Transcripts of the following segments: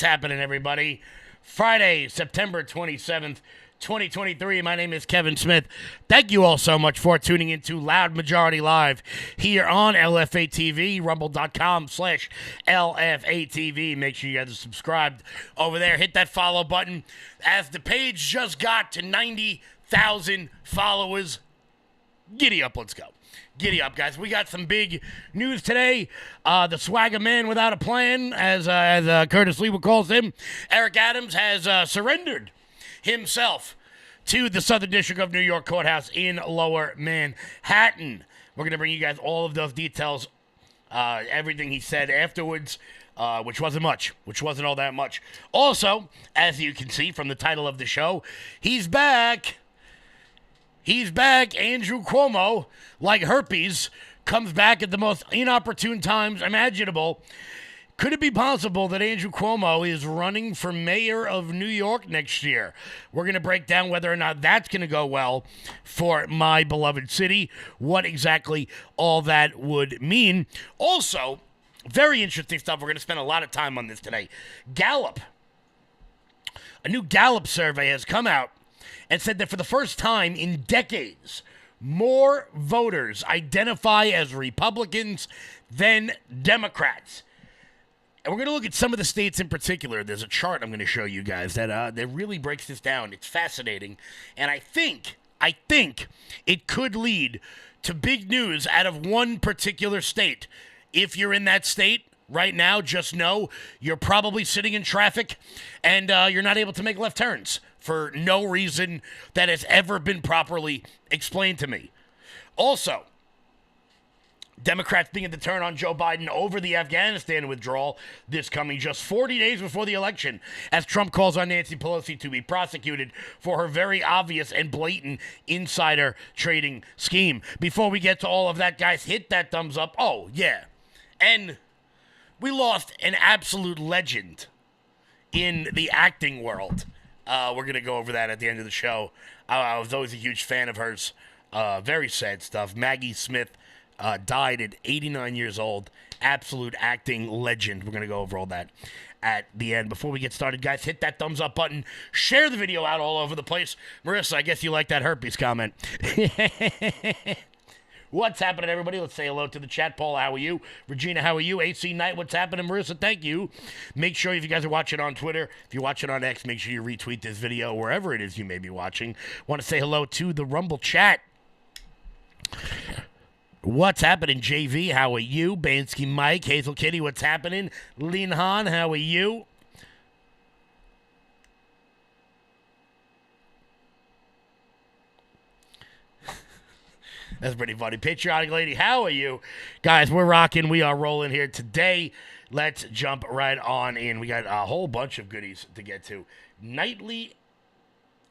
What's happening, everybody? Friday, September 27th, 2023. My name is Kevin Smith. Thank you all so much for tuning into Loud Majority Live here on LFA TV, rumble.com/LFA TV. Make sure you guys are subscribed over there. Hit that follow button as the page just got to 90,000 followers. Giddy up, let's go. Giddy up, guys. We got some big news today. The swagger man without a plan, as Curtis Lee calls him, Eric Adams, has surrendered himself to the Southern District of New York Courthouse in Lower Manhattan. We're going to bring you guys all of those details, everything he said afterwards, which wasn't much, which wasn't all that much. Also, as you can see from the title of the show, he's back. He's back. Andrew Cuomo, like herpes, comes back at the most inopportune times imaginable. Could it be possible that Andrew Cuomo is running for mayor of New York next year? We're going to break down whether or not that's going to go well for my beloved city, what exactly all that would mean. Also, very interesting stuff. We're going to spend a lot of time on this today. Gallup, a new Gallup survey has come out and said that for the first time in decades, more voters identify as Republicans than Democrats. And we're going to look at some of the states in particular. There's a chart I'm going to show you guys that really breaks this down. It's fascinating. And I think it could lead to big news out of one particular state. If you're in that state right now, just know you're probably sitting in traffic and you're not able to make left turns for no reason that has ever been properly explained to me. Also, Democrats begin to turn on Joe Biden over the Afghanistan withdrawal this coming just 40 days before the election, as Trump calls on Nancy Pelosi to be prosecuted for her very obvious and blatant insider trading scheme. Before we get to all of that, guys, hit that thumbs up. Oh, yeah. And we lost an absolute legend in the acting world. We're going to go over that at the end of the show. I was always a huge fan of hers. Very sad stuff. Maggie Smith died at 89 years old. Absolute acting legend. We're going to go over all that at the end. Before we get started, guys, hit that thumbs up button. Share the video out all over the place. Marissa, I guess you like that herpes comment. What's happening, everybody? Let's say hello to the chat. Paul, how are you? Regina, how are you? AC Knight, what's happening? Marissa, thank you. Make sure if you guys are watching on Twitter, if you're watching on X, make sure you retweet this video wherever it is you may be watching. Want to say hello to the Rumble chat. What's happening, JV? How are you? Bansky Mike, Hazel Kitty, what's happening? Lin Han, how are you? That's pretty funny. Patriotic Lady, how are you? Guys, we're rocking. We are rolling here today. Let's jump right on in. We got a whole bunch of goodies to get to. Nightly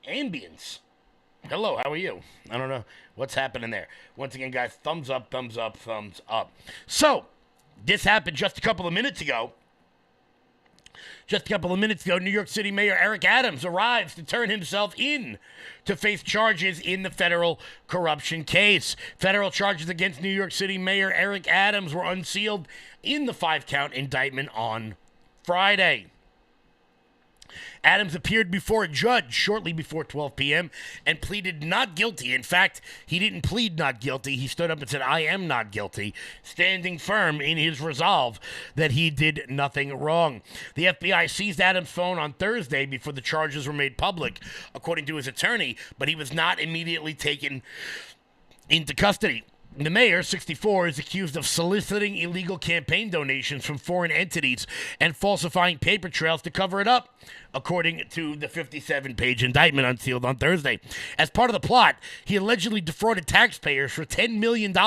ambience. Hello, how are you? I don't know what's happening there. Once again, guys, thumbs up, thumbs up, thumbs up. So, this happened just a couple of minutes ago. New York City Mayor Eric Adams arrives to turn himself in to face charges in the federal corruption case. Federal charges against New York City Mayor Eric Adams were unsealed in the 5-count indictment on Friday. Adams appeared before a judge shortly before 12 p.m. and pleaded not guilty. In fact, he didn't plead not guilty. He stood up and said, "I am not guilty," standing firm in his resolve that he did nothing wrong. The FBI seized Adams' phone on Thursday before the charges were made public, according to his attorney, but he was not immediately taken into custody. The mayor, 64, is accused of soliciting illegal campaign donations from foreign entities and falsifying paper trails to cover it up, according to the 57-page indictment unsealed on Thursday. As part of the plot, he allegedly defrauded taxpayers for $10 million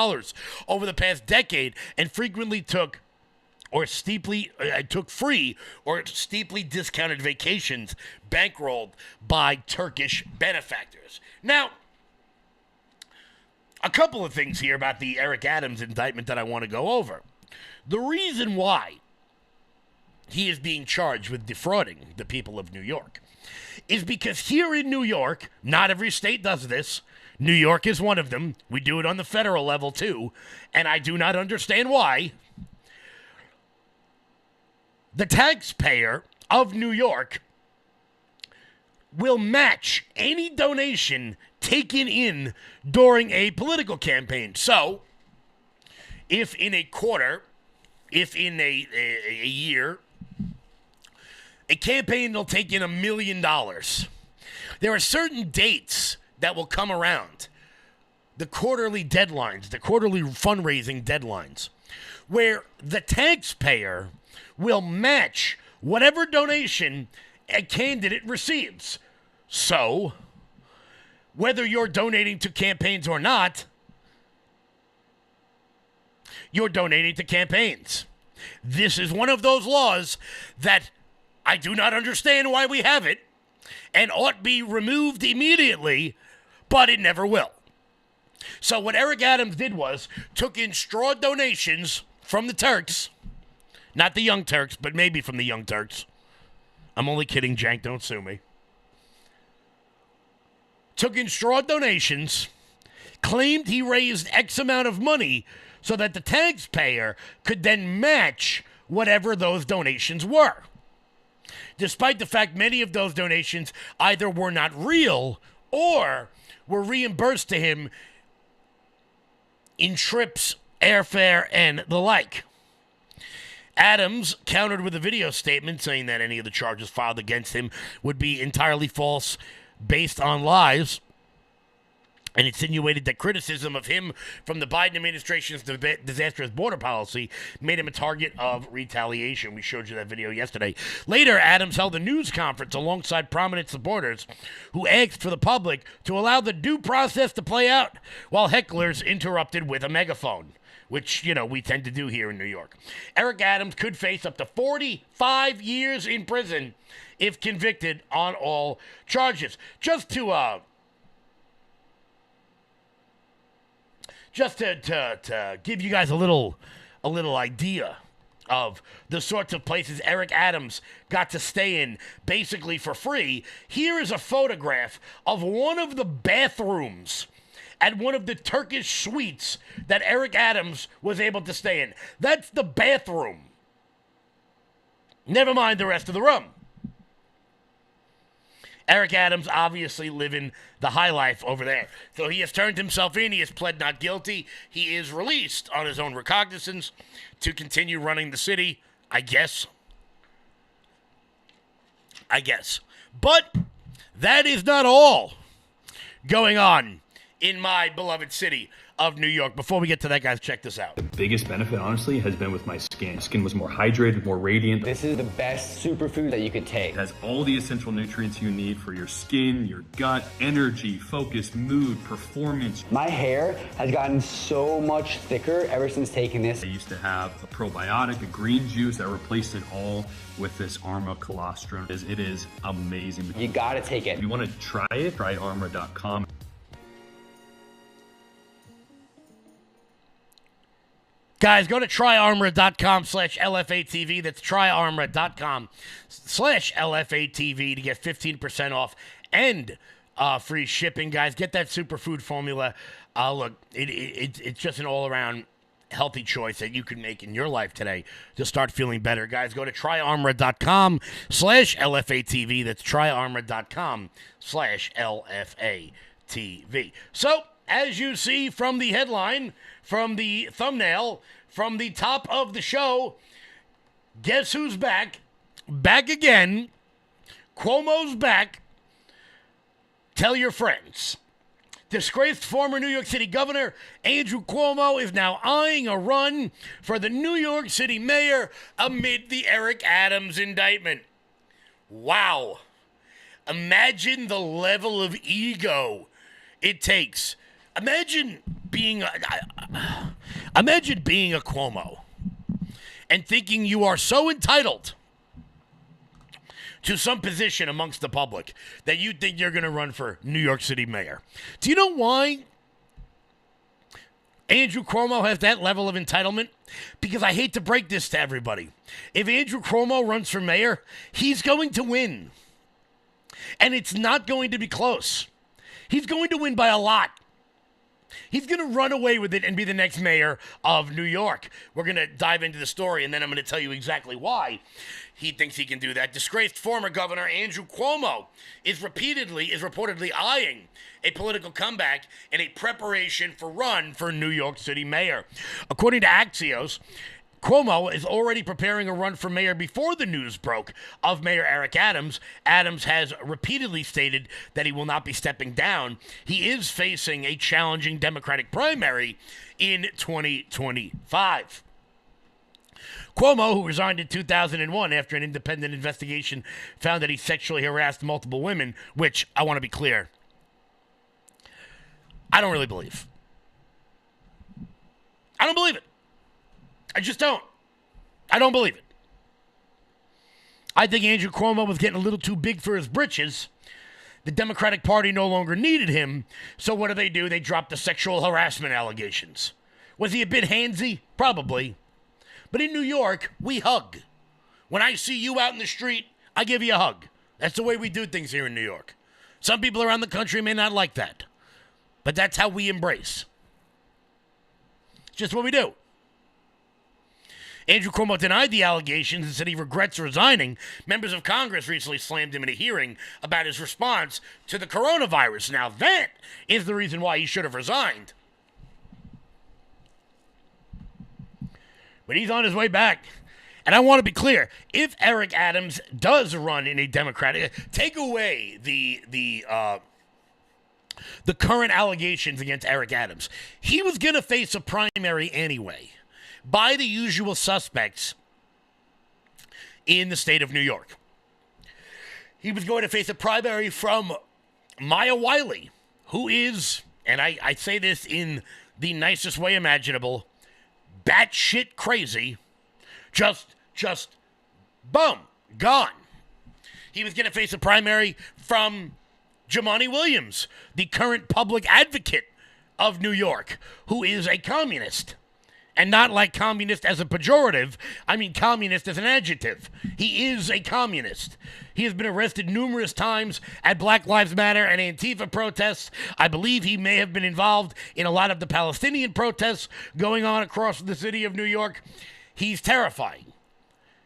over the past decade and frequently took free or steeply discounted vacations bankrolled by Turkish benefactors. Now, a couple of things here about the Eric Adams indictment that I want to go over. The reason why he is being charged with defrauding the people of New York is because here in New York, not every state does this. New York is one of them. We do it on the federal level too, and I do not understand why. The taxpayer of New York will match any donation taken in during a political campaign. So, if in a quarter, if in a year, a campaign will take in $1 million, there are certain dates that will come around, the quarterly deadlines, the quarterly fundraising deadlines, where the taxpayer will match whatever donation a candidate receives. So, whether you're donating to campaigns or not, you're donating to campaigns. This is one of those laws that I do not understand why we have it and ought be removed immediately, but it never will. So what Eric Adams did was took in straw donations from the Turks, not the Young Turks, but maybe from the Young Turks. I'm only kidding, Jank, don't sue me. Took in straw donations, claimed he raised X amount of money so that the taxpayer could then match whatever those donations were. Despite the fact many of those donations either were not real or were reimbursed to him in trips, airfare, and the like. Adams countered with a video statement saying that any of the charges filed against him would be entirely false, based on lies, and insinuated that criticism of him from the Biden administration's disastrous border policy made him a target of retaliation. We showed you that video yesterday. Later, Adams held a news conference alongside prominent supporters who asked for the public to allow the due process to play out while hecklers interrupted with a megaphone, which, we tend to do here in New York. Eric Adams could face up to 45 years in prison if convicted on all charges. Just to give you guys a little idea of the sorts of places Eric Adams got to stay in basically for free, here is a photograph of one of the bathrooms at one of the Turkish suites that Eric Adams was able to stay in. That's the bathroom. Never mind the rest of the room. Eric Adams obviously living the high life over there. So he has turned himself in. He has pled not guilty. He is released on his own recognizance to continue running the city, I guess. But that is not all going on in my beloved city of New York. Before we get to that, guys, check this out. The biggest benefit, honestly, has been with my skin. Skin was more hydrated, more radiant. This is the best superfood that you could take. It has all the essential nutrients you need for your skin, your gut, energy, focus, mood, performance. My hair has gotten so much thicker ever since taking this. I used to have a probiotic, a green juice that replaced it all with this Arma colostrum. It is amazing. You gotta take it. If you want to try it, try arma.com. Guys, go to tryarmor.com/LFATV. That's tryarmor.com/LFATV to get 15% off and free shipping, guys. Get that superfood formula. Look, it's just an all-around healthy choice that you can make in your life today to start feeling better. Guys, go to tryarmor.com/LFATV. That's tryarmor.com/LFATV. So, as you see from the headline, from the thumbnail, from the top of the show, guess who's back? Back again. Cuomo's back. Tell your friends. Disgraced former New York City Governor Andrew Cuomo is now eyeing a run for the New York City mayor amid the Eric Adams indictment. Wow. Imagine the level of ego it takes. Imagine being a Cuomo and thinking you are so entitled to some position amongst the public that you think you're going to run for New York City mayor. Do you know why Andrew Cuomo has that level of entitlement? Because I hate to break this to everybody. If Andrew Cuomo runs for mayor, he's going to win. And it's not going to be close. He's going to win by a lot. He's going to run away with it and be the next mayor of New York. We're going to dive into the story, and then I'm going to tell you exactly why he thinks he can do that. Disgraced former governor Andrew Cuomo is reportedly eyeing a political comeback in a preparation for run for New York City mayor. According to Axios, Cuomo is already preparing a run for mayor before the news broke of Mayor Eric Adams. Adams has repeatedly stated that he will not be stepping down. He is facing a challenging Democratic primary in 2025. Cuomo, who resigned in 2001 after an independent investigation found that he sexually harassed multiple women, which, I want to be clear, I don't really believe. I don't believe it. I just don't. I don't believe it. I think Andrew Cuomo was getting a little too big for his britches. The Democratic Party no longer needed him, so what do? They dropped the sexual harassment allegations. Was he a bit handsy? Probably. But in New York, we hug. When I see you out in the street, I give you a hug. That's the way we do things here in New York. Some people around the country may not like that, but that's how we embrace. It's just what we do. Andrew Cuomo denied the allegations and said he regrets resigning. Members of Congress recently slammed him in a hearing about his response to the coronavirus. Now that is the reason why he should have resigned. But he's on his way back. And I want to be clear, if Eric Adams does run in a Democratic, take away the current allegations against Eric Adams, he was going to face a primary anyway by the usual suspects in the state of New York. He was going to face a primary from Maya Wiley, who is, and I say this in the nicest way imaginable, batshit crazy, just boom, gone. He was going to face a primary from Jumaane Williams, the current public advocate of New York, who is a communist. And not like communist as a pejorative, I mean communist as an adjective. He is a communist. He has been arrested numerous times at Black Lives Matter and Antifa protests. I believe he may have been involved in a lot of the Palestinian protests going on across the city of New York. He's terrifying.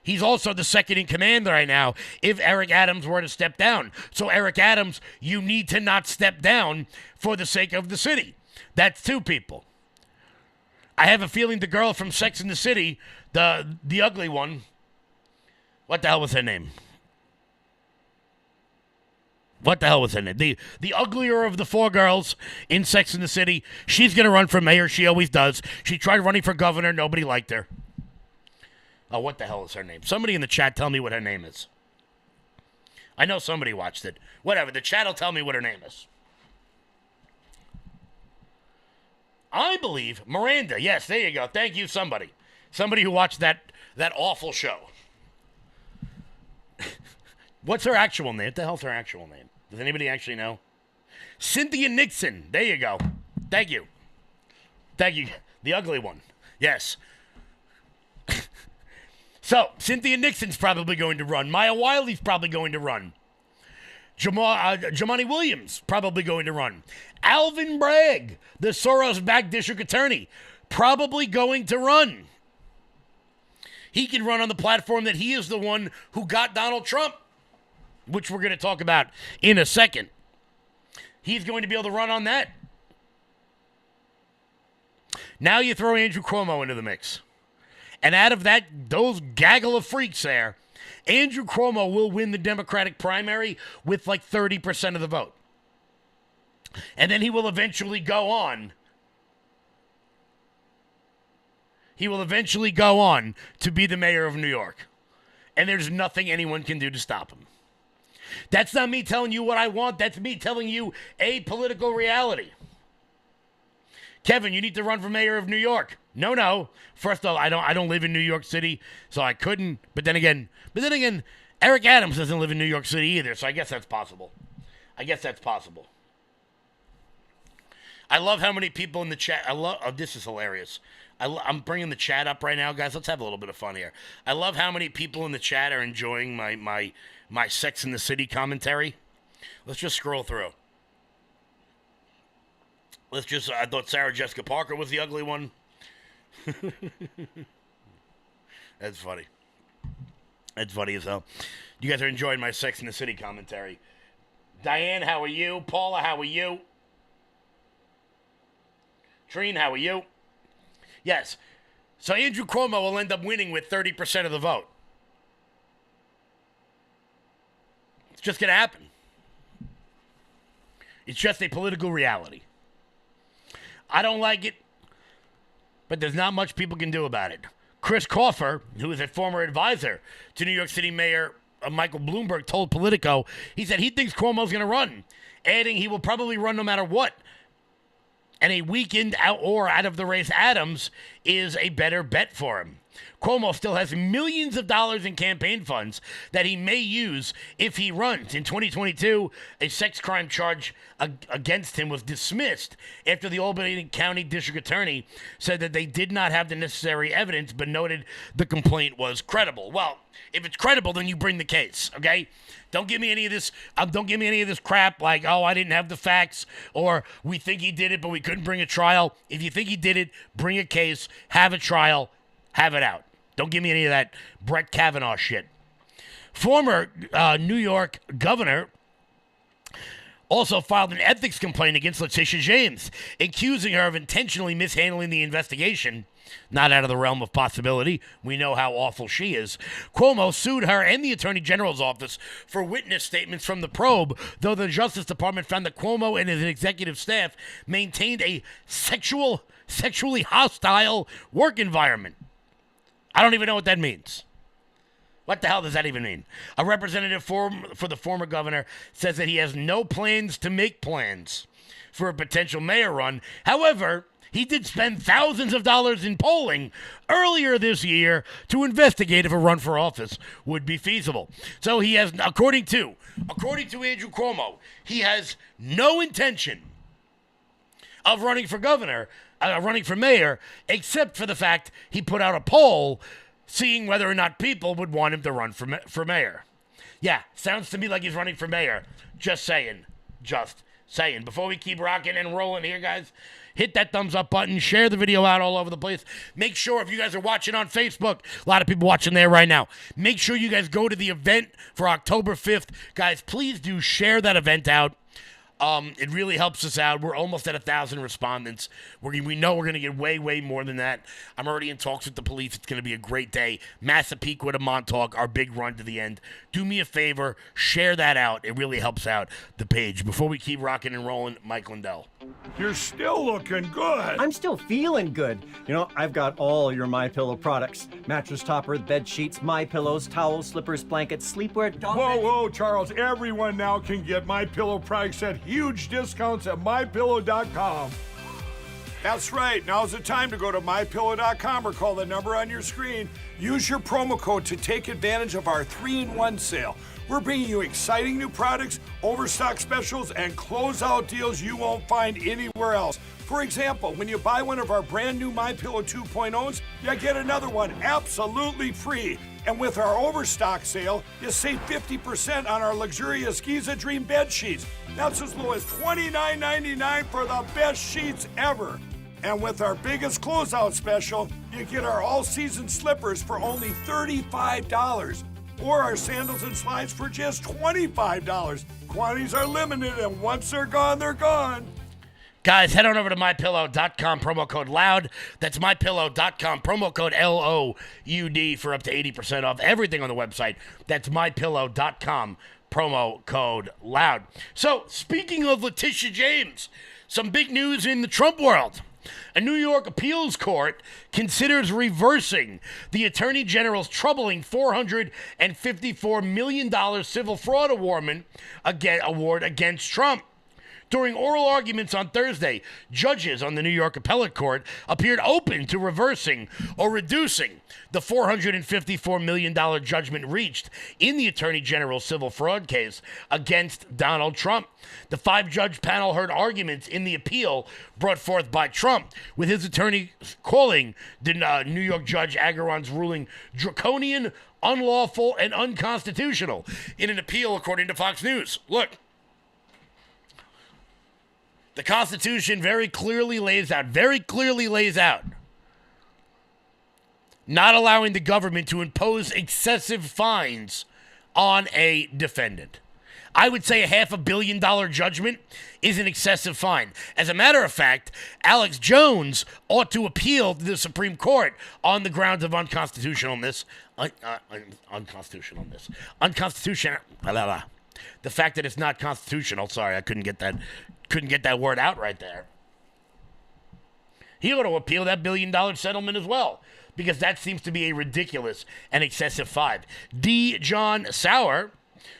He's also the second in command right now if Eric Adams were to step down. So Eric Adams, you need to not step down for the sake of the city. That's two people. I have a feeling the girl from Sex and the City, the ugly one, what the hell was her name? What the hell was her name? The uglier of the four girls in Sex and the City, she's going to run for mayor. She always does. She tried running for governor. Nobody liked her. Oh, what the hell is her name? Somebody in the chat tell me what her name is. I know somebody watched it. Whatever, the chat will tell me what her name is. I believe Miranda. Yes, there you go. Thank you, somebody. Somebody who watched that awful show. What's her actual name? What the hell's her actual name? Does anybody actually know? Cynthia Nixon. There you go. Thank you. Thank you. The ugly one. Yes. So, Cynthia Nixon's probably going to run. Maya Wiley's probably going to run. Jumaane Williams probably going to run. Alvin Bragg, the Soros-backed district attorney, probably going to run. He can run on the platform that he is the one who got Donald Trump, which we're going to talk about in a second. He's going to be able to run on that. Now you throw Andrew Cuomo into the mix. And out of that, those gaggle of freaks there, Andrew Cuomo will win the Democratic primary with like 30% of the vote. And then he will eventually go on. He will eventually go on to be the mayor of New York. And there's nothing anyone can do to stop him. That's not me telling you what I want. That's me telling you a political reality. Kevin, you need to run for mayor of New York. No. First of all, I don't live in New York City, so I couldn't. But then again, Eric Adams doesn't live in New York City either, so I guess that's possible. I love how many people in the chat. This is hilarious. I'm bringing the chat up right now, guys. Let's have a little bit of fun here. I love how many people in the chat are enjoying my Sex and the City commentary. Let's just scroll through. I thought Sarah Jessica Parker was the ugly one. That's funny. That's funny as hell. You guys are enjoying my Sex in the City commentary. Diane, how are you? Paula, how are you? Treen, how are you? Yes. So Andrew Cuomo will end up winning with 30% of the vote. It's just going to happen. It's just a political reality. I don't like it, but there's not much people can do about it. Chris Coffer, who is a former advisor to New York City Mayor Michael Bloomberg, told Politico, he said he thinks Cuomo's going to run, adding he will probably run no matter what. And a weakened out of the race Adams is a better bet for him. Cuomo still has millions of dollars in campaign funds that he may use if he runs. In 2022, a sex crime charge against him was dismissed after the Albany County District Attorney said that they did not have the necessary evidence, but noted the complaint was credible. Well, if it's credible, then you bring the case, okay? Don't give me any of this. Don't give me any of this crap like, oh, I didn't have the facts, or we think he did it, but we couldn't bring a trial. If you think he did it, bring a case, have a trial, have it out. Don't give me any of that Brett Kavanaugh shit. Former New York governor also filed an ethics complaint against Letitia James, accusing her of intentionally mishandling the investigation. Not out of the realm of possibility. We know how awful she is. Cuomo sued her and the Attorney General's office for witness statements from the probe, though the Justice Department found that Cuomo and his executive staff maintained a sexually hostile work environment. I don't even know what that means. What the hell does that even mean? A representative for the former governor says that he has no plans to make plans for a potential mayor run. However, he did spend thousands of dollars in polling earlier this year to investigate if a run for office would be feasible. So he has, according to Andrew Cuomo, he has no intention of running for mayor, except for the fact he put out a poll seeing whether or not people would want him to run for mayor. Yeah, sounds to me like he's running for mayor. Just saying. Before we keep rocking and rolling here, guys, hit that thumbs up button. Share the video out all over the place. Make sure if you guys are watching on Facebook, a lot of people watching there right now, make sure you guys go to the event for October 5th. Guys, please do share that event out. It really helps us out. We're almost at 1,000 respondents. We know we're going to get way, way more than that. I'm already in talks with the police. It's going to be a great day. Massapequa to Montauk, our big run to the end. Do me a favor. Share that out. It really helps out the page. Before we keep rocking and rolling, Mike Lindell. You're still looking good. I'm still feeling good. You know, I've got all your MyPillow products. Mattress topper, bed sheets, MyPillows, towels, slippers, blankets, sleepwear, dog beds. Whoa, Charles. Everyone now can get MyPillow products at huge discounts at MyPillow.com. That's right. Now's the time to go to MyPillow.com or call the number on your screen. Use your promo code to take advantage of our 3-in-1 sale. We're bringing you exciting new products, overstock specials, and closeout deals you won't find anywhere else. For example, when you buy one of our brand new MyPillow 2.0s, you get another one absolutely free. And with our overstock sale, you save 50% on our luxurious Giza Dream bed sheets. That's as low as $29.99 for the best sheets ever. And with our biggest closeout special, you get our all-season slippers for only $35. Or our sandals and slides for just $25. Quantities are limited, and once they're gone, they're gone. Guys, head on over to MyPillow.com, promo code LOUD. That's MyPillow.com, promo code LOUD for up to 80% off everything on the website. That's MyPillow.com, promo code LOUD. So, speaking of Letitia James, some big news in the Trump world. A New York appeals court considers reversing the Attorney General's troubling $454 million civil fraud award against Trump. During oral arguments on Thursday, judges on the New York Appellate Court appeared open to reversing or reducing the $454 million judgment reached in the Attorney General's civil fraud case against Donald Trump. The 5-judge panel heard arguments in the appeal brought forth by Trump, with his attorney calling the New York Judge Agaron's ruling draconian, unlawful, and unconstitutional in an appeal, according to Fox News. Look. The Constitution very clearly lays out, not allowing the government to impose excessive fines on a defendant. I would say a $500 million judgment is an excessive fine. As a matter of fact, Alex Jones ought to appeal to the Supreme Court on the grounds of unconstitutionalness. The fact that it's not constitutional. Sorry, I couldn't get that word out right there. He ought to appeal that $1 billion settlement as well, because that seems to be a ridiculous and excessive fine. D. John Sauer,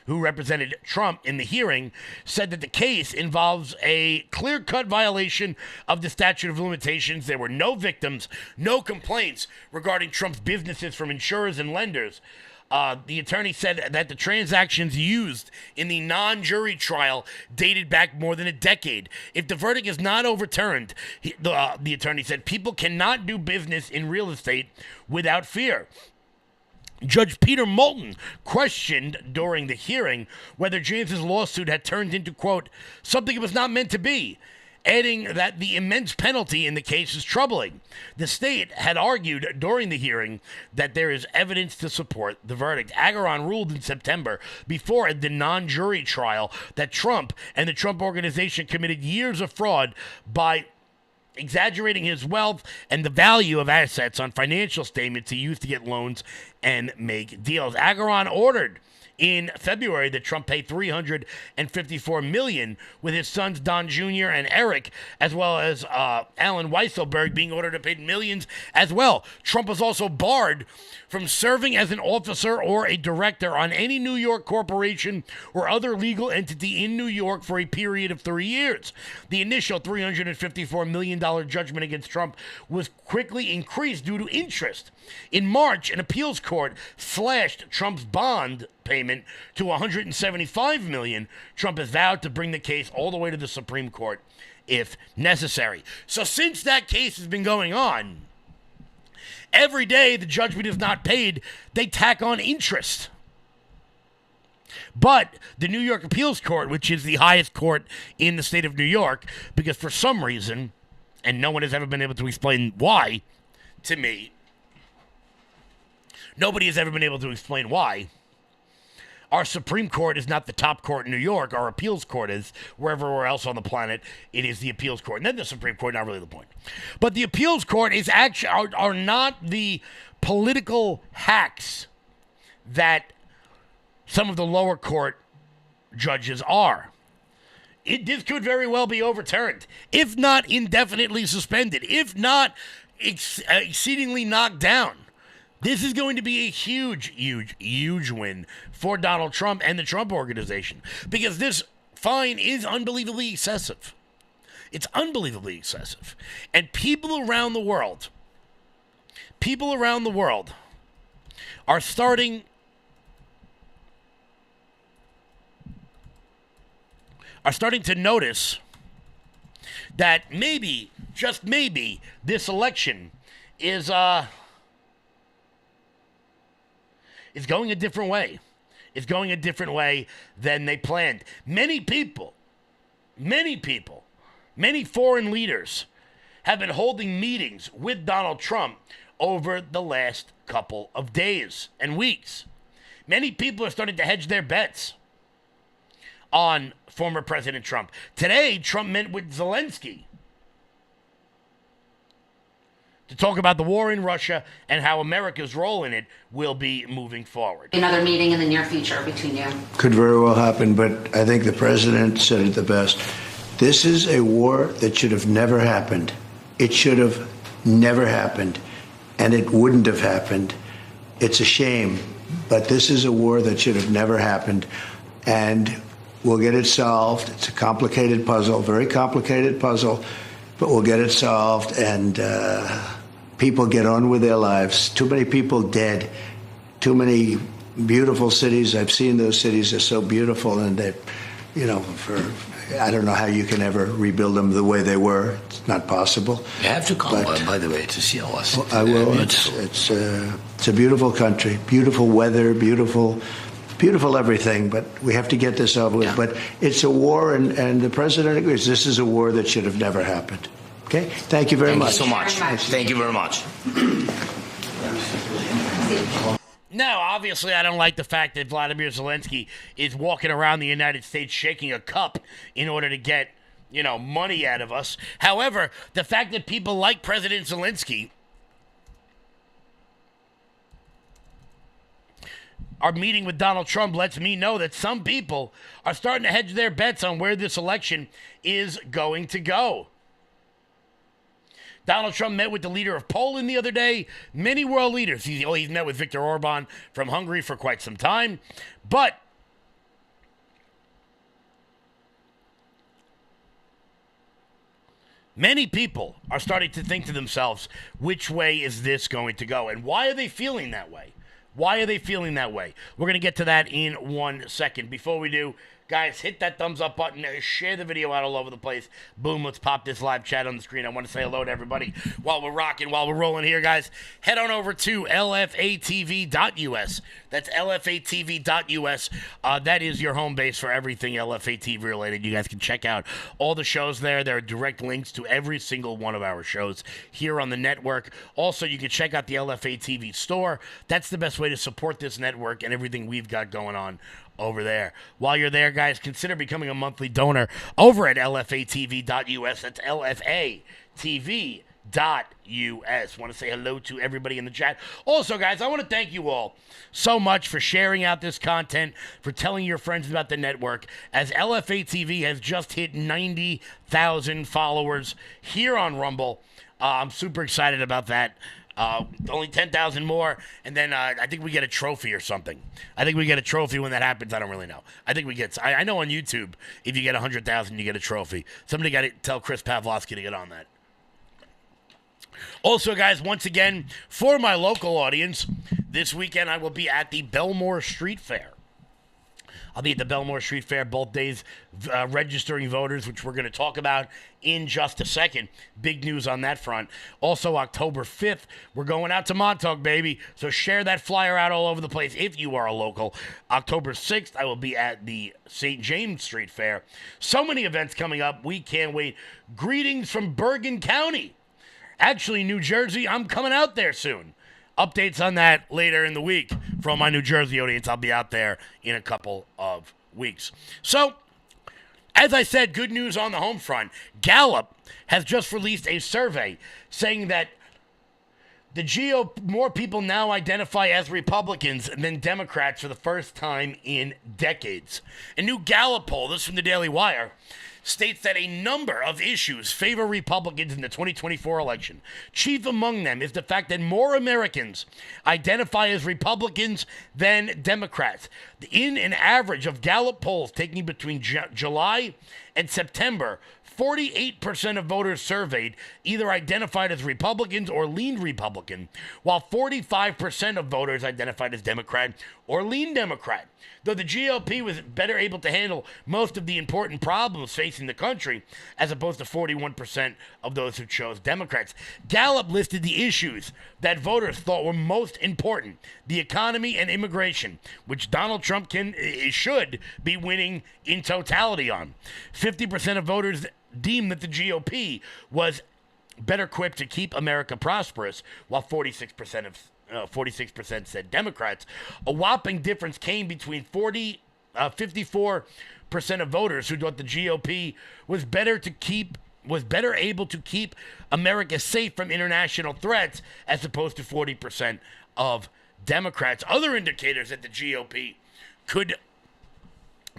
who represented Trump in the hearing, said that the case involves a clear-cut violation of the statute of limitations. There were no victims, no complaints regarding Trump's businesses from insurers and lenders. The attorney said that the transactions used in the non-jury trial dated back more than a decade. If the verdict is not overturned, the attorney said, people cannot do business in real estate without fear. Judge Peter Moulton questioned during the hearing whether James's lawsuit had turned into, quote, something it was not meant to be, adding that the immense penalty in the case is troubling. The state had argued during the hearing that there is evidence to support the verdict. Agaron ruled in September before the non-jury trial that Trump and the Trump Organization committed years of fraud by exaggerating his wealth and the value of assets on financial statements he used to get loans and make deals. Agaron ordered in February that Trump pay $354 million, with his sons Don Jr. and Eric, as well as Alan Weisselberg, being ordered to pay millions as well. Trump was also barred from serving as an officer or a director on any New York corporation or other legal entity in New York for a period of 3 years. The initial $354 million judgment against Trump was quickly increased due to interest. In March, an appeals court slashed Trump's bond payment to $175 million. Trump has vowed to bring the case all the way to the Supreme Court if necessary. So since that case has been going on, every day the judgment is not paid, they tack on interest. But the New York Appeals Court, which is the highest court in the state of New York, because for some reason, and no one has ever been able to explain why to me, nobody has ever been able to explain why, our Supreme Court is not the top court in New York. Our appeals court is. Wherever else on the planet, it is the appeals court. And then the Supreme Court, not really the point. But the appeals court is actually are not the political hacks that some of the lower court judges are. This could very well be overturned, if not indefinitely suspended, if not exceedingly knocked down. This is going to be a huge, huge, huge win for Donald Trump and the Trump Organization, because this fine is unbelievably excessive. It's unbelievably excessive. And people around the world are starting to notice that maybe, just maybe, this election is going a different way. It's going a different way than they planned. Many foreign leaders have been holding meetings with Donald Trump over the last couple of days and weeks. Many people are starting to hedge their bets on former President Trump. Today, Trump met with Zelensky to talk about the war in Russia and how America's role in it will be moving forward. Another meeting in the near future between you. Could very well happen, but I think the president said it the best. This is a war that should have never happened. It should have never happened, and it wouldn't have happened. It's a shame, but this is a war that should have never happened, and we'll get it solved. It's a complicated puzzle, very complicated puzzle, but we'll get it solved, and people get on with their lives. Too many people dead. Too many beautiful cities. I've seen those cities. They're so beautiful, and they, I don't know how you can ever rebuild them the way they were. It's not possible. You have to come, by the way, to see us. I will. It's a beautiful country, beautiful weather, beautiful beautiful everything, but we have to get this over with. But it's a war, and the president agrees this is a war that should have never happened. Okay? Thank you very much. Thank you so much. Thank you very much. Now, obviously, I don't like the fact that Vladimir Zelensky is walking around the United States shaking a cup in order to get, money out of us. However, the fact that people like President Zelensky are meeting with Donald Trump lets me know that some people are starting to hedge their bets on where this election is going to go. Donald Trump met with the leader of Poland the other day. Many world leaders. He's met with Viktor Orban from Hungary for quite some time. But many people are starting to think to themselves, which way is this going to go? And why are they feeling that way? Why are they feeling that way? We're going to get to that in 1 second. Before we do, guys, hit that thumbs up button. Share the video out all over the place. Boom, let's pop this live chat on the screen. I want to say hello to everybody while we're rocking, while we're rolling here, guys. Head on over to lfatv.us. That's lfatv.us. That is your home base for everything LFATV related. You guys can check out all the shows there. There are direct links to every single one of our shows here on the network. Also, you can check out the LFATV store. That's the best way to support this network and everything we've got going on over there. While you're there, guys, consider becoming a monthly donor over at lfatv.us. That's lfatv.us. Want to say hello to everybody in the chat. Also, guys, I want to thank you all so much for sharing out this content, for telling your friends about the network, as LFATV has just hit 90,000 followers here on Rumble. I'm super excited about that. Only 10,000 more, and then I think we get a trophy or something. I think we get a trophy when that happens. I don't really know. I think we get. I know on YouTube, if you get 100,000, you get a trophy. Somebody got to tell Chris Pavlovsky to get on that. Also, guys, once again, for my local audience, this weekend I will be at the Belmore Street Fair. I'll be at the Belmore Street Fair both days, registering voters, which we're going to talk about in just a second. Big news on that front. Also, October 5th, we're going out to Montauk, baby. So share that flyer out all over the place if you are a local. October 6th, I will be at the St. James Street Fair. So many events coming up. We can't wait. Greetings from Bergen County. Actually, New Jersey, I'm coming out there soon. Updates on that later in the week. For my New Jersey audience, I'll be out there in a couple of weeks. So, as I said, good news on the home front. Gallup has just released a survey saying that the GOP, more people now identify as Republicans than Democrats for the first time in decades. A new Gallup poll, this from the Daily Wire, states that a number of issues favor Republicans in the 2024 election. Chief among them is the fact that more Americans identify as Republicans than Democrats. In an average of Gallup polls taking between July and September, 48% of voters surveyed either identified as Republicans or leaned Republican, while 45% of voters identified as Democrat or leaned Democrat. Though the GOP was better able to handle most of the important problems facing the country, as opposed to 41% of those who chose Democrats. Gallup listed the issues that voters thought were most important: the economy and immigration, which Donald Trump should be winning in totality on. 50% of voters deemed that the GOP was better equipped to keep America prosperous, while 46% said Democrats. A whopping difference came between 54% of voters who thought the GOP was better able to keep America safe from international threats, as opposed to 40% of Democrats. Other indicators that the GOP could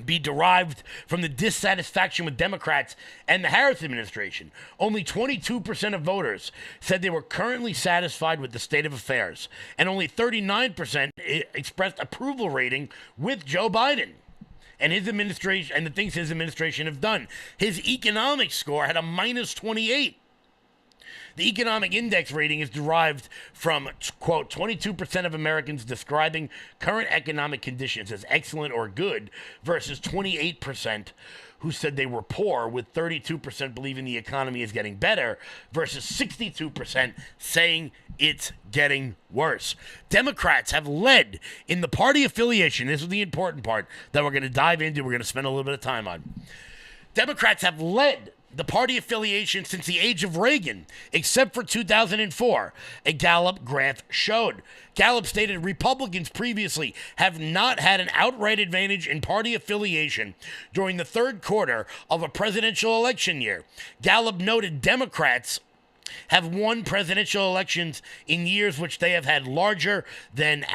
be derived from the dissatisfaction with Democrats and the Harris administration. Only 22% of voters said they were currently satisfied with the state of affairs, and only 39% expressed approval rating with Joe Biden and his administration and the things his administration have done. His economic score had a minus 28. The economic index rating is derived from, quote, 22% of Americans describing current economic conditions as excellent or good versus 28% who said they were poor, with 32% believing the economy is getting better versus 62% saying it's getting worse. Democrats have led in the party affiliation. This is the important part that we're going to dive into. We're going to spend a little bit of time on. Democrats have led the party affiliation since the age of Reagan, except for 2004, a Gallup graph showed. Gallup stated Republicans previously have not had an outright advantage in party affiliation during the third quarter of a presidential election year. Gallup noted Democrats have won presidential elections in years which they have had larger than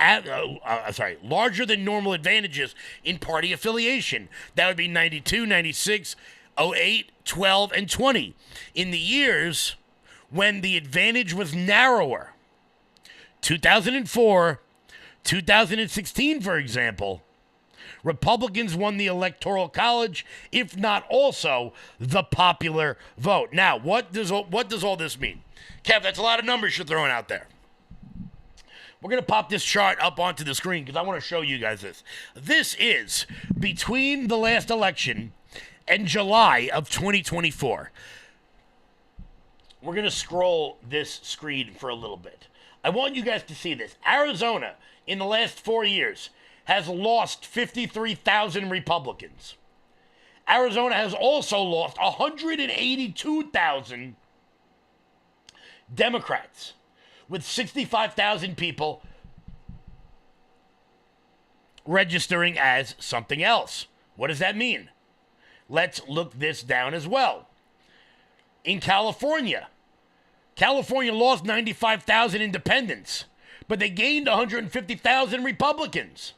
normal advantages in party affiliation. That would be 92, 96, 08, 12, and 20. In the years when the advantage was narrower, 2004, 2016, for example, Republicans won the Electoral College, if not also the popular vote. Now, what does all this mean? Kev, that's a lot of numbers you're throwing out there. We're going to pop this chart up onto the screen because I want to show you guys this. This is between the last election and July of 2024. We're going to scroll this screen for a little bit. I want you guys to see this. Arizona, in the last 4 years, has lost 53,000 Republicans. Arizona has also lost 182,000 Democrats, with 65,000 people registering as something else. What does that mean? Let's look this down as well. In California lost 95,000 independents, but they gained 150,000 Republicans.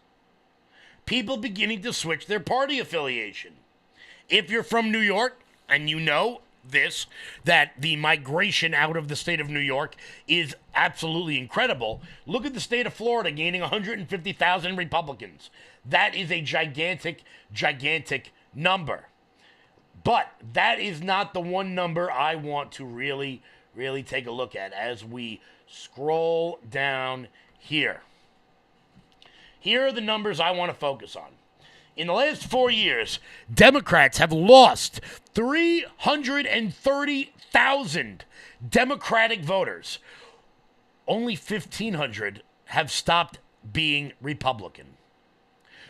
People beginning to switch their party affiliation. If you're from New York and you know this, that the migration out of the state of New York is absolutely incredible, look at the state of Florida gaining 150,000 Republicans. That is a gigantic, gigantic number. But that is not the one number I want to really take a look at as we scroll down here. Here are the numbers I want to focus on. In the last 4 years, Democrats have lost 330,000 Democratic voters. Only 1,500 have stopped being Republican.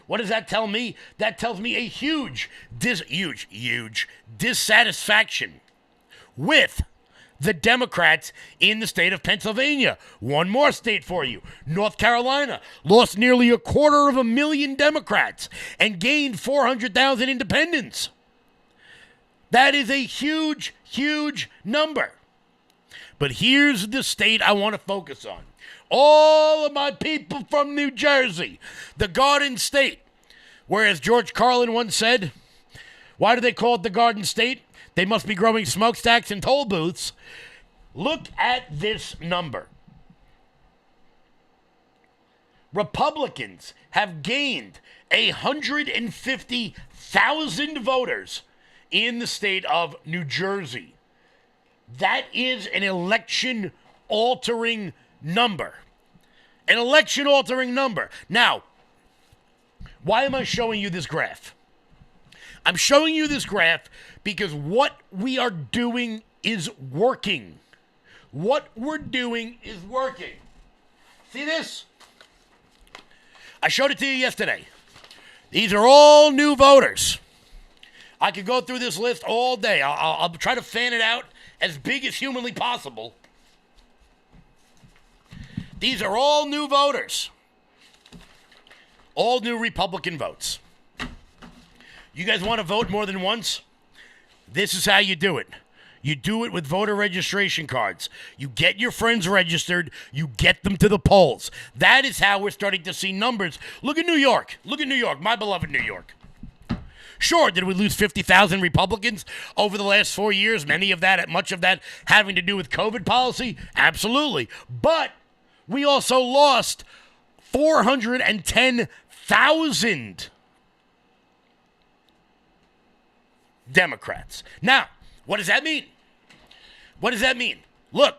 What does that tell me? That tells me a huge dissatisfaction with the Democrats in the state of Pennsylvania. One more state for you. North Carolina lost nearly 250,000 Democrats and gained 400,000 independents. That is a huge, huge number. But here's the state I want to focus on. All of my people from New Jersey, the Garden State. Whereas George Carlin once said, why do they call it the Garden State? They must be growing smokestacks and toll booths. Look at this number. Republicans have gained 150,000 voters in the state of New Jersey. That is an election-altering number. An election-altering number. Now, why am I showing you this graph? I'm showing you this graph because what we are doing is working. What we're doing is working. See this? I showed it to you yesterday. These are all new voters. I could go through this list all day. I'll try to fan it out as big as humanly possible. These are all new voters. All new Republican votes. You guys want to vote more than once? This is how you do it. You do it with voter registration cards. You get your friends registered. You get them to the polls. That is how we're starting to see numbers. Look at New York. Look at New York, my beloved New York. Sure, did we lose 50,000 Republicans over the last 4 years? Much of that having to do with COVID policy? Absolutely. But we also lost 410,000 Democrats. Now, what does that mean? What does that mean? Look,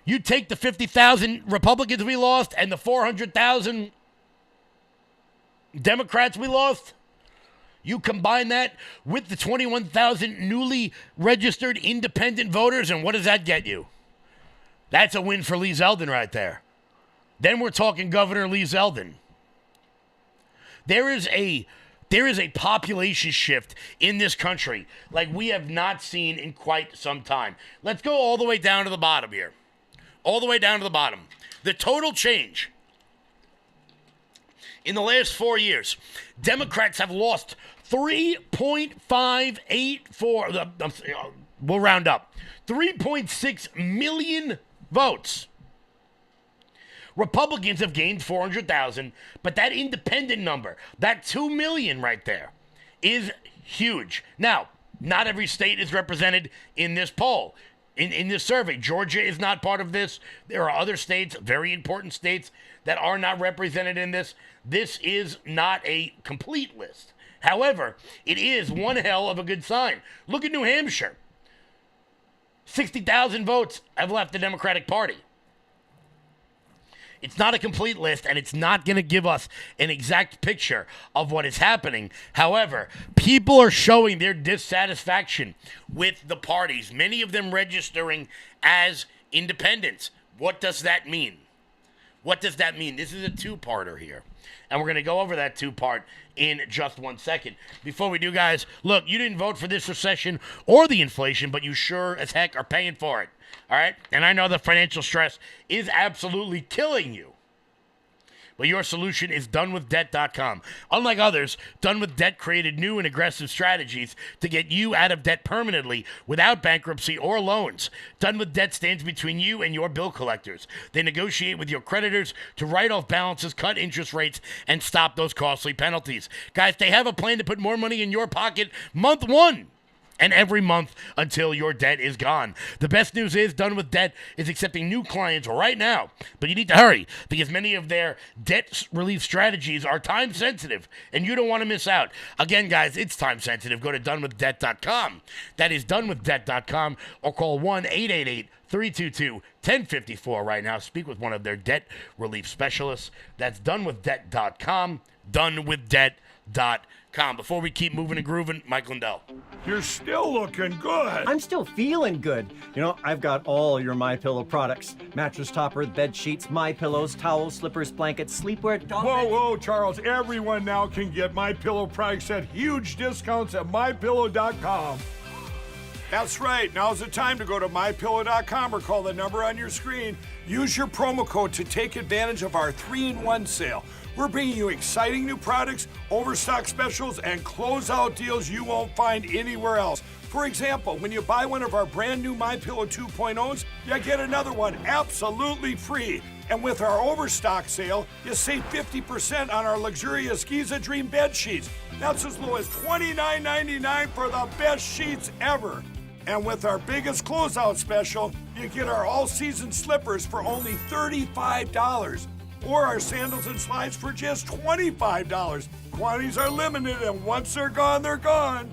you take the 50,000 Republicans we lost and the 400,000 Democrats we lost, You combine that with the 21,000 newly registered independent voters, and what does that get you? That's a win for Lee Zeldin right there. Then we're talking Governor Lee Zeldin. There is a population shift in this country like we have not seen in quite some time. Let's go all the way down to the bottom here. All the way down to the bottom. The total change in the last 4 years, Democrats have lost 3.584, we'll round up, 3.6 million votes. Republicans have gained 400,000, but that independent number, that 2 million right there, is huge. Now, not every state is represented in this poll, in this survey. Georgia is not part of this. There are other states, very important states, that are not represented in this. This is not a complete list. However, it is one hell of a good sign. Look at New Hampshire. 60,000 votes have left the Democratic Party. It's not a complete list, and it's not going to give us an exact picture of what is happening. However, people are showing their dissatisfaction with the parties, many of them registering as independents. What does that mean? What does that mean? This is a two-parter here, and we're going to go over that two-part in just 1 second. Before we do, guys, look, you didn't vote for this recession or the inflation, but you sure as heck are paying for it. All right? And I know the financial stress is absolutely killing you. But your solution is donewithdebt.com. Unlike others, Done With Debt created new and aggressive strategies to get you out of debt permanently without bankruptcy or loans. Done With Debt stands between you and your bill collectors. They negotiate with your creditors to write off balances, cut interest rates, and stop those costly penalties. Guys, they have a plan to put more money in your pocket month one and every month until your debt is gone. The best news is Done With Debt is accepting new clients right now, but you need to hurry because many of their debt relief strategies are time sensitive and you don't want to miss out. Again, guys, it's time sensitive. Go to donewithdebt.com. That is donewithdebt.com, or call 1-888-322-1054 right now. Speak with one of their debt relief specialists. That's donewithdebt.com, donewithdebt.com. Before we keep moving and grooving, Mike Lindell. You're still looking good. I'm still feeling good. You know, I've got all your MyPillow products. Mattress topper, bed sheets, MyPillows, towels, slippers, blankets, sleepwear, dog beds. Whoa, Charles. Everyone now can get MyPillow products at huge discounts at MyPillow.com. That's right. Now's the time to go to MyPillow.com or call the number on your screen. Use your promo code to take advantage of our 3-in-1 sale. We're bringing you exciting new products, overstock specials, and closeout deals you won't find anywhere else. For example, when you buy one of our brand new MyPillow 2.0s, you get another one absolutely free. And with our overstock sale, you save 50% on our luxurious Giza Dream bed sheets. That's as low as $29.99 for the best sheets ever. And with our biggest closeout special, you get our all-season slippers for only $35. Or our sandals and slides for just $25. Quantities are limited, and once they're gone, they're gone.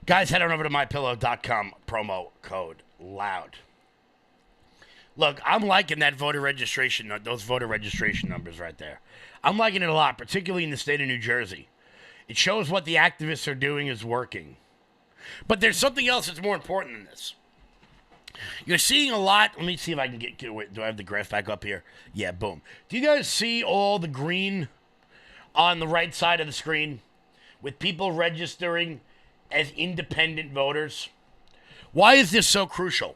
Guys, head on over to MyPillow.com, promo code LOUD. Look, I'm liking that voter registration, those voter registration numbers right there. I'm liking it a lot, particularly in the state of New Jersey. It shows what the activists are doing is working. But there's something else that's more important than this. You're seeing a lot. Let me see if I can get do I have the graph back up here? Yeah, boom. Do you guys see all the green on the right side of the screen with people registering as independent voters? Why is this so crucial?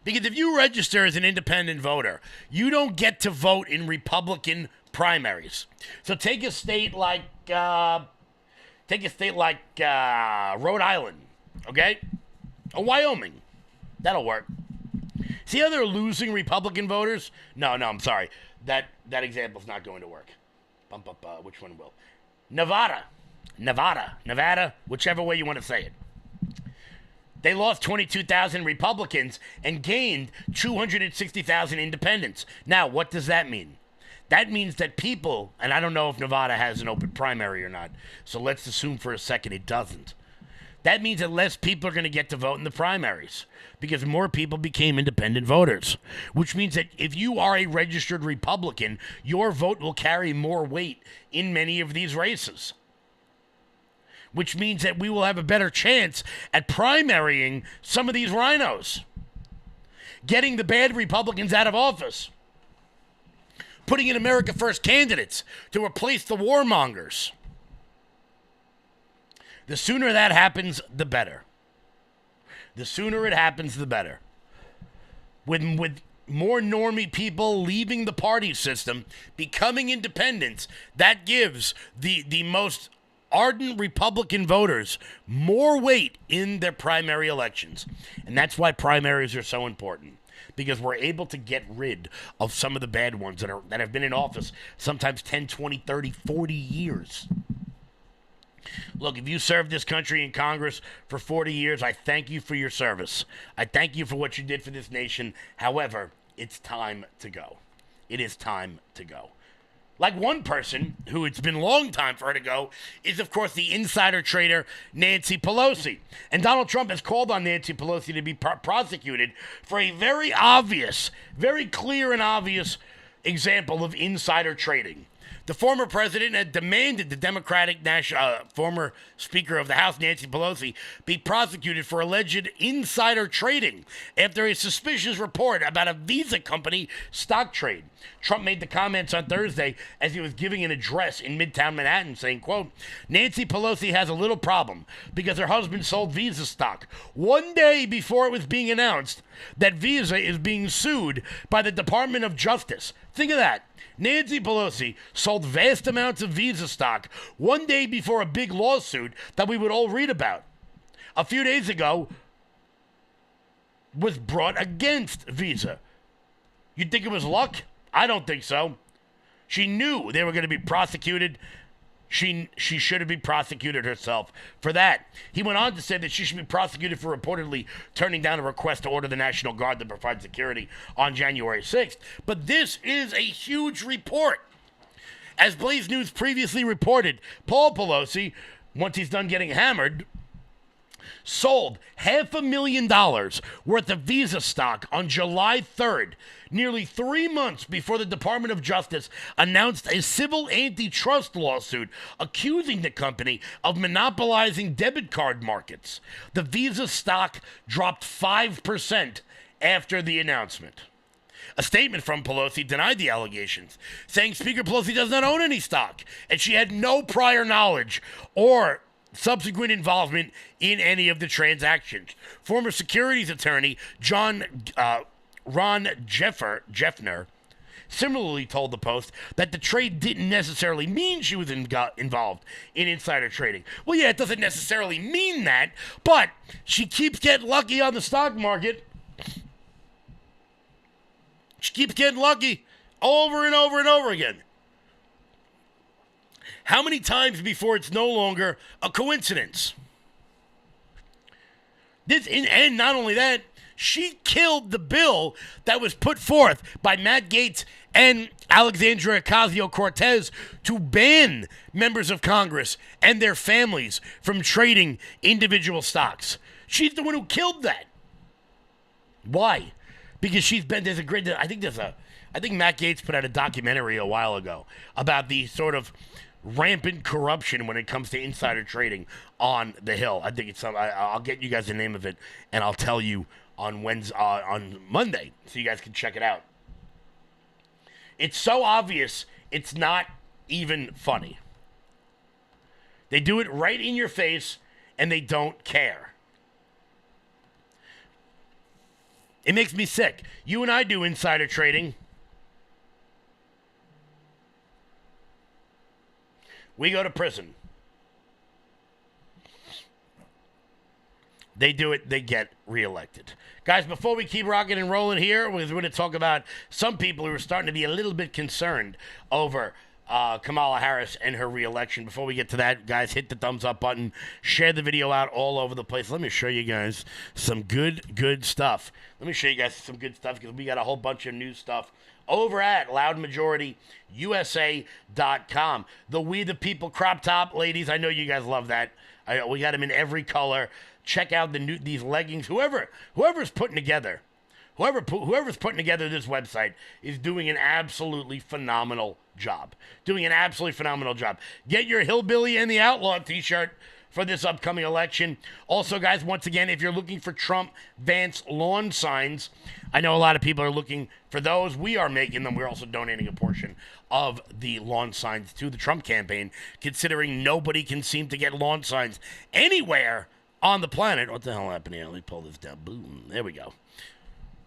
Because if you register as an independent voter, you don't get to vote in Republican primaries. So take a state like Rhode Island, okay? Or Wyoming. That'll work. See how they're losing Republican voters? No, I'm sorry. That example's not going to work. Which one will? Nevada, whichever way you want to say it. They lost 22,000 Republicans and gained 260,000 independents. Now, what does that mean? That means that people, and I don't know if Nevada has an open primary or not, so let's assume for a second it doesn't. That means that less people are going to get to vote in the primaries because more people became independent voters, which means that if you are a registered Republican, your vote will carry more weight in many of these races, which means that we will have a better chance at primarying some of these rhinos, getting the bad Republicans out of office, putting in America First candidates to replace the warmongers. The sooner that happens, the better. The sooner it happens, the better. With more normie people leaving the party system, becoming independents, that gives the most ardent Republican voters more weight in their primary elections. And that's why primaries are so important, because we're able to get rid of some of the bad ones that have been in office sometimes 10, 20, 30, 40 years. Look, if you served this country in Congress for 40 years, I thank you for your service. I thank you for what you did for this nation. However, it's time to go. It is time to go. Like one person who it's been a long time for her to go is, of course, the insider trader Nancy Pelosi. And Donald Trump has called on Nancy Pelosi to be prosecuted for a very obvious, very clear and obvious example of insider trading. The former president had demanded the Democratic former Speaker of the House, Nancy Pelosi, be prosecuted for alleged insider trading after a suspicious report about a Visa company stock trade. Trump made the comments on Thursday as he was giving an address in Midtown Manhattan, saying, quote, Nancy Pelosi has a little problem because her husband sold Visa stock one day before it was being announced that Visa is being sued by the Department of Justice. Think of that. Nancy Pelosi sold vast amounts of Visa stock one day before a big lawsuit that we would all read about. A few days ago was brought against Visa. You'd think it was luck? I don't think so. She knew they were going to be prosecuted. She should have been prosecuted herself for that. He went on to say that she should be prosecuted for reportedly turning down a request to order the National Guard to provide security on January 6th. But this is a huge report. As Blaze News previously reported, Paul Pelosi, once he's done getting hammered, sold $500,000 worth of Visa stock on July 3rd, nearly 3 months before the Department of Justice announced a civil antitrust lawsuit accusing the company of monopolizing debit card markets. The Visa stock dropped 5% after the announcement. A statement from Pelosi denied the allegations, saying Speaker Pelosi does not own any stock, and she had no prior knowledge or subsequent involvement in any of the transactions. Former securities attorney Ron Jeffner similarly told the Post that the trade didn't necessarily mean she was involved in insider trading. Well, yeah, it doesn't necessarily mean that, but she keeps getting lucky on the stock market. She keeps getting lucky over and over and over again. How many times before it's no longer a coincidence? And not only that, she killed the bill that was put forth by Matt Gaetz and Alexandria Ocasio-Cortez to ban members of Congress and their families from trading individual stocks. She's the one who killed that. Why? Because I think Matt Gaetz put out a documentary a while ago about the sort of rampant corruption when it comes to insider trading on the Hill. I think it's I'll get you guys the name of it and I'll tell you on Monday so you guys can check it out. It's so obvious it's not even funny. They do it right in your face and they don't care. It makes me sick. You and I do insider trading. We go to prison. They do it, they get reelected. Guys, before we keep rocking and rolling here, we're going to talk about some people who are starting to be a little bit concerned over Kamala Harris and her reelection. Before we get to that, guys, hit the thumbs up button. Share the video out all over the place. Let me show you guys some good stuff. Because we got a whole bunch of new stuff over at loudmajorityusa.com. The We the People crop top, ladies. I know you guys love that. We got them in every color. Check out these leggings. Whoever's putting together this website is doing an absolutely phenomenal job. Get your Hillbilly and the Outlaw t-shirt for this upcoming election. Also, guys, once again, if you're looking for Trump-Vance lawn signs, I know a lot of people are looking for those. We are making them. We're also donating a portion of the lawn signs to the Trump campaign, considering nobody can seem to get lawn signs anywhere on the planet. What the hell happened here? Let me pull this down. Boom. There we go.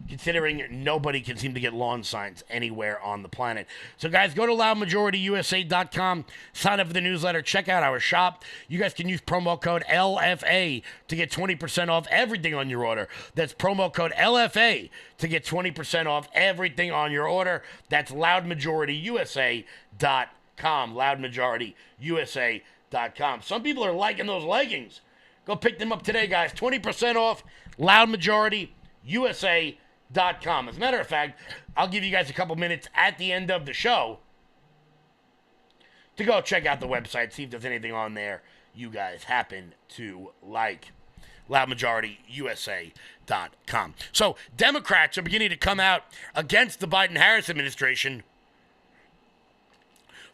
Considering nobody can seem to get lawn signs anywhere on the planet. So, guys, go to loudmajorityusa.com, sign up for the newsletter, check out our shop. You guys can use promo code LFA to get 20% off everything on your order. That's promo code LFA to get 20% off everything on your order. That's loudmajorityusa.com, loudmajorityusa.com. Some people are liking those leggings. Go pick them up today, guys. 20% off, loudmajorityusa.com. As a matter of fact, I'll give you guys a couple minutes at the end of the show to go check out the website, see if there's anything on there you guys happen to like. LoudMajorityUSA.com. So, Democrats are beginning to come out against the Biden-Harris administration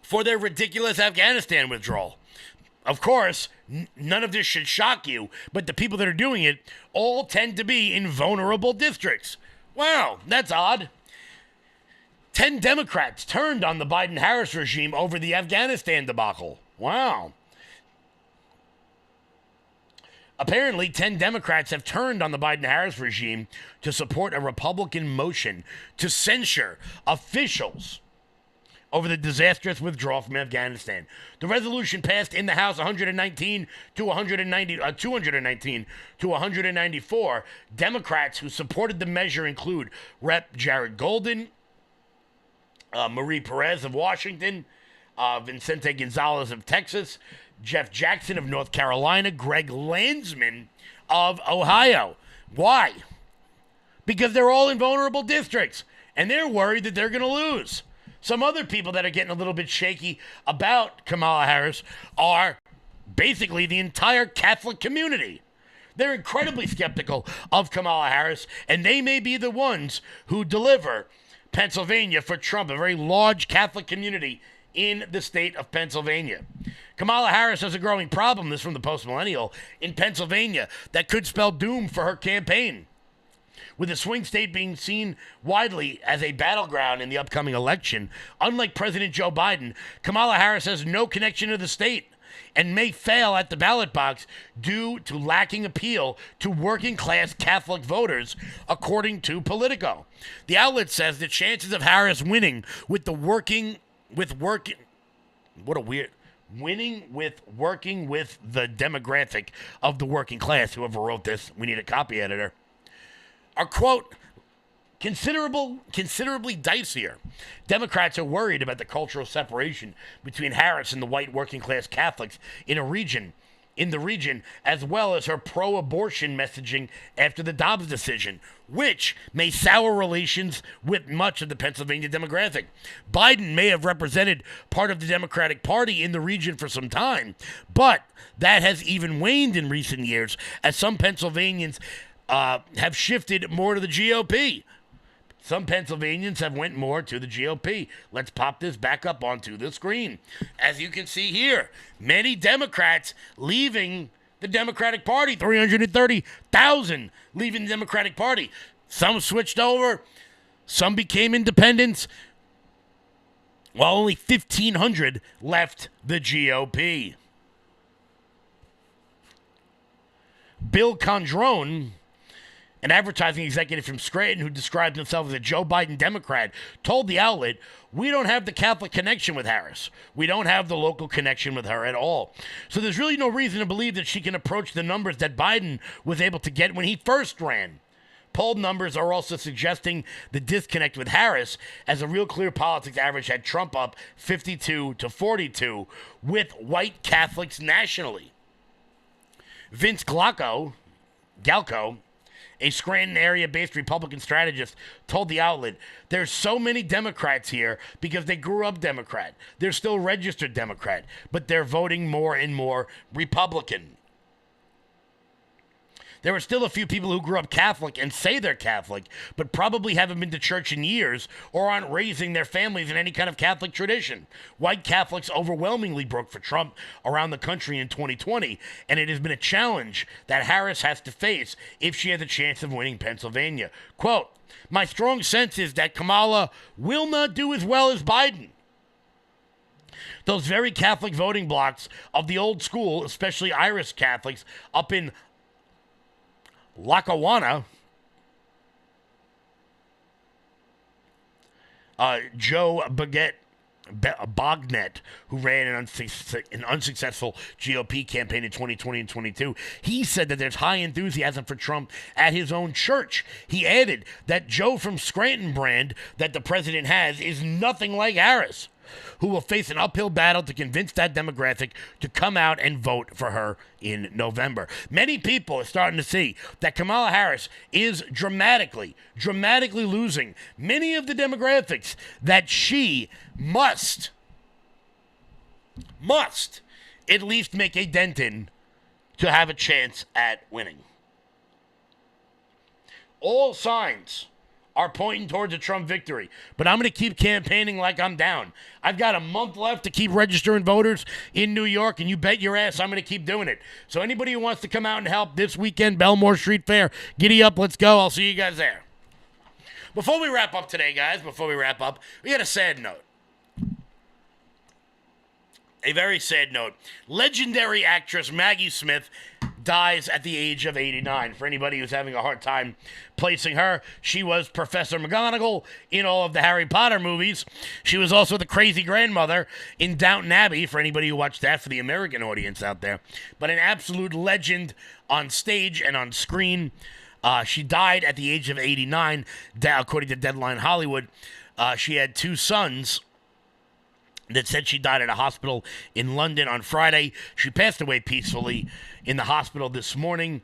for their ridiculous Afghanistan withdrawal. Of course, none of this should shock you, but the people that are doing it all tend to be in vulnerable districts. Wow, that's odd. 10 Democrats turned on the Biden-Harris regime over the Afghanistan debacle. Wow. Apparently, 10 Democrats have turned on the Biden-Harris regime to support a Republican motion to censure officials over the disastrous withdrawal from Afghanistan. The resolution passed in the House 219 to 194. Democrats who supported the measure include Rep. Jared Golden, Marie Perez of Washington, Vicente Gonzalez of Texas, Jeff Jackson of North Carolina, Greg Landsman of Ohio. Why? Because they're all in vulnerable districts, and they're worried that they're going to lose. Some other people that are getting a little bit shaky about Kamala Harris are basically the entire Catholic community. They're incredibly skeptical of Kamala Harris, and they may be the ones who deliver Pennsylvania for Trump, a very large Catholic community in the state of Pennsylvania. Kamala Harris has a growing problem, this from the Post-Millennial, in Pennsylvania that could spell doom for her campaign. With the swing state being seen widely as a battleground in the upcoming election, unlike President Joe Biden, Kamala Harris has no connection to the state and may fail at the ballot box due to lacking appeal to working-class Catholic voters, according to Politico. The outlet says the chances of Harris winning working with the demographic of the working class, whoever wrote this, we need a copy editor, are, quote, considerably dicier. Democrats are worried about the cultural separation between Harris and the white working class Catholics in the region, as well as her pro-abortion messaging after the Dobbs decision, which may sour relations with much of the Pennsylvania demographic. Biden may have represented part of the Democratic Party in the region for some time, but that has even waned in recent years as some Pennsylvanians have shifted more to the GOP. Some Pennsylvanians have went more to the GOP. Let's pop this back up onto the screen. As you can see here, many Democrats leaving the Democratic Party, 330,000 leaving the Democratic Party. Some switched over, some became independents, while only 1,500 left the GOP. Bill Condrone, an advertising executive from Scranton who described himself as a Joe Biden Democrat, told the outlet, "We don't have the Catholic connection with Harris. We don't have the local connection with her at all. So there's really no reason to believe that she can approach the numbers that Biden was able to get when he first ran." Polled numbers are also suggesting the disconnect with Harris, as a Real Clear Politics average had Trump up 52 to 42 with white Catholics nationally. Vince Galco, a Scranton area-based Republican strategist, told the outlet, "There's so many Democrats here because they grew up Democrat. They're still registered Democrat, but they're voting more and more Republican." There are still a few people who grew up Catholic and say they're Catholic, but probably haven't been to church in years or aren't raising their families in any kind of Catholic tradition. White Catholics overwhelmingly broke for Trump around the country in 2020, and it has been a challenge that Harris has to face if she has a chance of winning Pennsylvania. Quote, "My strong sense is that Kamala will not do as well as Biden. Those very Catholic voting blocks of the old school, especially Irish Catholics up in Lackawanna, Joe Bognet, who ran an unsuccessful GOP campaign in 2020 and 22, he said that there's high enthusiasm for Trump at his own church. He added that Joe from Scranton brand that the president has is nothing like Harris, who will face an uphill battle to convince that demographic to come out and vote for her in November. Many people are starting to see that Kamala Harris is dramatically losing many of the demographics that she must at least make a dent in to have a chance at winning. All signs are pointing towards a Trump victory. But I'm going to keep campaigning like I'm down. I've got a month left to keep registering voters in New York, and you bet your ass I'm going to keep doing it. So anybody who wants to come out and help this weekend, Belmore Street Fair, giddy up, let's go. I'll see you guys there. Before we wrap up today, guys, we got a sad note. A very sad note. Legendary actress Maggie Smith dies at the age of 89. For anybody who's having a hard time placing her, she was Professor McGonagall in all of the Harry Potter movies. She was also the crazy grandmother in Downton Abbey, for anybody who watched that for the American audience out there. But an absolute legend on stage and on screen. She died at the age of 89, according to Deadline Hollywood. She had two sons that said she died at a hospital in London on Friday. She passed away peacefully in the hospital this morning.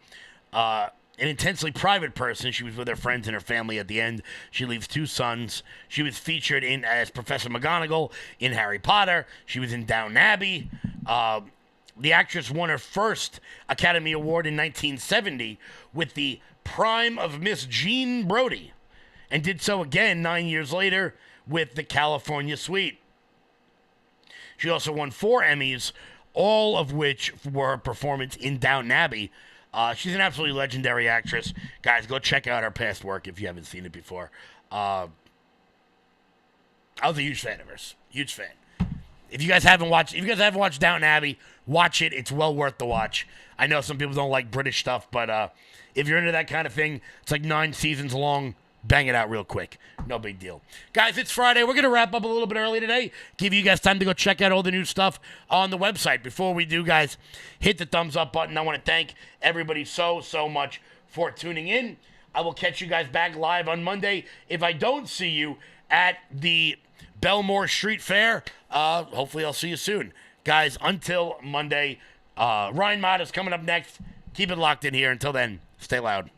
An intensely private person. She was with her friends and her family at the end. She leaves two sons. She was featured as Professor McGonagall in Harry Potter. She was in Downton Abbey. The actress won her first Academy Award in 1970 with The Prime of Miss Jean Brodie, and did so again 9 years later with The California Suite. She also won 4 Emmys, all of which were her performance in Downton Abbey. She's an absolutely legendary actress. Guys, go check out her past work if you haven't seen it before. I was a huge fan of hers. Huge fan. If you guys haven't watched Downton Abbey, watch it. It's well worth the watch. I know some people don't like British stuff, but if you're into that kind of thing, it's like 9 seasons long. Bang it out real quick. No big deal. Guys, it's Friday. We're going to wrap up a little bit early today. Give you guys time to go check out all the new stuff on the website. Before we do, guys, hit the thumbs up button. I want to thank everybody so much for tuning in. I will catch you guys back live on Monday. If I don't see you at the Belmore Street Fair, hopefully I'll see you soon. Guys, until Monday, Ryan Mott is coming up next. Keep it locked in here. Until then, stay loud.